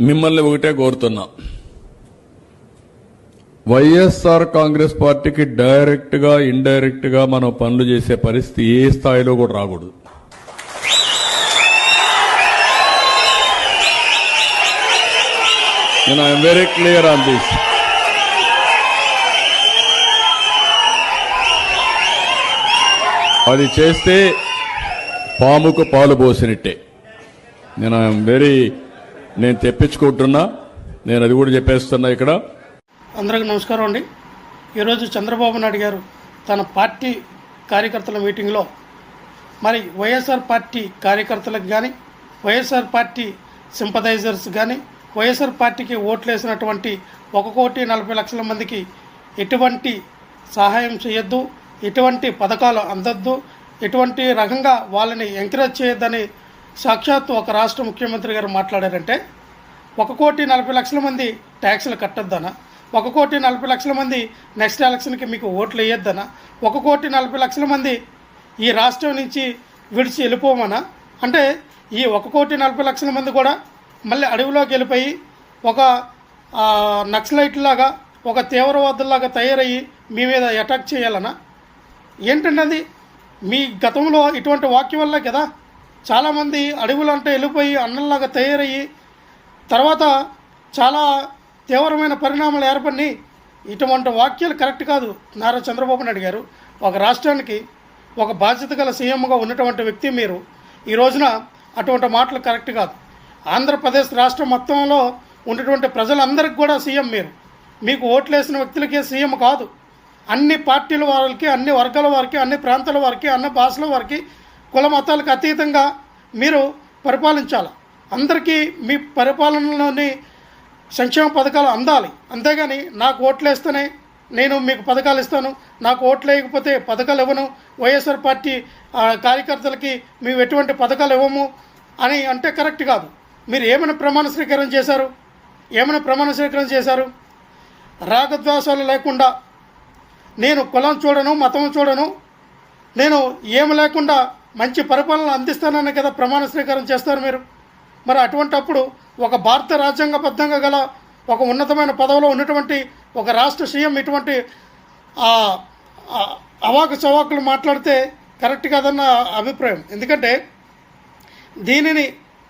మిమ్మల్ని ఒకటే కోరుతున్నా, వైఎస్ఆర్ కాంగ్రెస్ పార్టీకి డైరెక్ట్ గా ఇండైరెక్ట్ గా మనం పనులు చేసే పరిస్థితి ఏ స్థాయిలో కూడా రాకూడదు. I'm very clear on this. అది చేస్తే పాముకు పాలు పోసినట్టే. నేను తెప్పించుకుంటున్నా, నేను అది కూడా చెప్పేస్తున్నా. ఇక్కడ అందరికీ నమస్కారం అండి. ఈరోజు చంద్రబాబు నాయుడు గారు తన పార్టీ కార్యకర్తల మీటింగ్లో మరి వైఎస్ఆర్ పార్టీ కార్యకర్తలకు కానీ, వైఎస్ఆర్ పార్టీ సింపథైజర్స్ కానీ, వైఎస్ఆర్ పార్టీకి ఓట్లు వేసినటువంటి 1,40,00,000 మందికి ఎటువంటి సహాయం చేయొద్దు, ఎటువంటి పథకాలు అందొద్దు, ఎటువంటి రకంగా వాళ్ళని ఎంకరేజ్ చేయొద్దని సాక్షాత్తు ఒక రాష్ట్ర ముఖ్యమంత్రి గారు మాట్లాడారంటే 1,40,00,000 మంది ట్యాక్సులు కట్టొద్దనా, 1,40,00,000 మంది నెక్స్ట్ ఎలక్షన్కి మీకు ఓట్లు వేయొద్దనా, 1,40,00,000 మంది ఈ రాష్ట్రం నుంచి విడిచి వెళ్ళిపోమనా? అంటే ఈ 1,40,00,000 మంది కూడా మళ్ళీ అడవిలోకి వెళ్ళిపోయి ఒక నక్సలైట్లాగా, ఒక తీవ్రవాదుల్లాగా తయారయ్యి మీ మీద అటాక్ చేయాలనా? ఏంటంటే అది మీ గతంలో ఇటువంటి వాక్యం వల్ల కదా చాలామంది అడవులంటే వెళ్ళిపోయి అన్నంలాగా తయారయ్యి తర్వాత చాలా తీవ్రమైన పరిణామాలు ఏర్పడి. ఇటువంటి వాక్యాలు కరెక్ట్ కాదు. నారా చంద్రబాబు నాయుడు గారు ఒక రాష్ట్రానికి ఒక బాధ్యత గల సీఎంగా ఉన్నటువంటి వ్యక్తి మీరు. ఈ రోజున అటువంటి మాటలు కరెక్ట్ కాదు. ఆంధ్రప్రదేశ్ రాష్ట్రం మొత్తంలో ఉన్నటువంటి ప్రజలందరికీ కూడా సీఎం మీరు. మీకు ఓట్లు వేసిన వ్యక్తులకే సీఎం కాదు, అన్ని పార్టీల వారికి, అన్ని వర్గాల వారికి, అన్ని ప్రాంతాల వారికి, అన్ని భాషల వారికి, కుల మతాలకు అతీతంగా మీరు పరిపాలించాలి. అందరికీ మీ పరిపాలనలోని సంక్షేమ పథకాలు అందాలి. అంతేగాని నాకు ఓట్లు వేస్తేనే నేను మీకు పథకాలు ఇస్తాను, నాకు ఓట్లు వేయకపోతే పథకాలు ఇవ్వను, వైఎస్ఆర్ పార్టీ కార్యకర్తలకి మేము ఎటువంటి పథకాలు ఇవ్వము అని అంటే కరెక్ట్ కాదు. మీరు ఏమైనా ప్రమాణ స్వీకారం చేశారు? రాగద్వేషాలు లేకుండా నేను కులం చూడను, మతం చూడను, నేను ఏమి లేకుండా మంచి పరిపాలన అందిస్తానని కదా ప్రమాణ స్వీకారం చేస్తారు మీరు. మరి అటువంటప్పుడు ఒక భారత రాజ్యాంగబద్ధంగా గల ఒక ఉన్నతమైన పదవిలో ఉన్నటువంటి ఒక రాష్ట్ర సీఎం ఇటువంటి అవాకు చవాకులు మాట్లాడితే కరెక్ట్ కాదన్న అభిప్రాయం. ఎందుకంటే దీనిని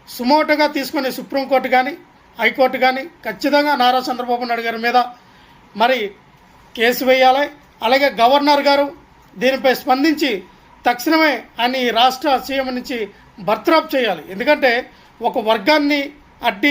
సుమోటోగా తీసుకొని సుప్రీంకోర్టు కానీ, హైకోర్టు కానీ ఖచ్చితంగా నారా చంద్రబాబు నాయుడు గారి మీద మరి కేసు వేయాలి. అలాగే గవర్నర్ గారు దీనిపై స్పందించి తక్షణమే ఆయన ఈ రాష్ట్ర సీఎం నుంచి బర్తరఫ్ చేయాలి. ఎందుకంటే ఒక వర్గాన్ని అడ్డి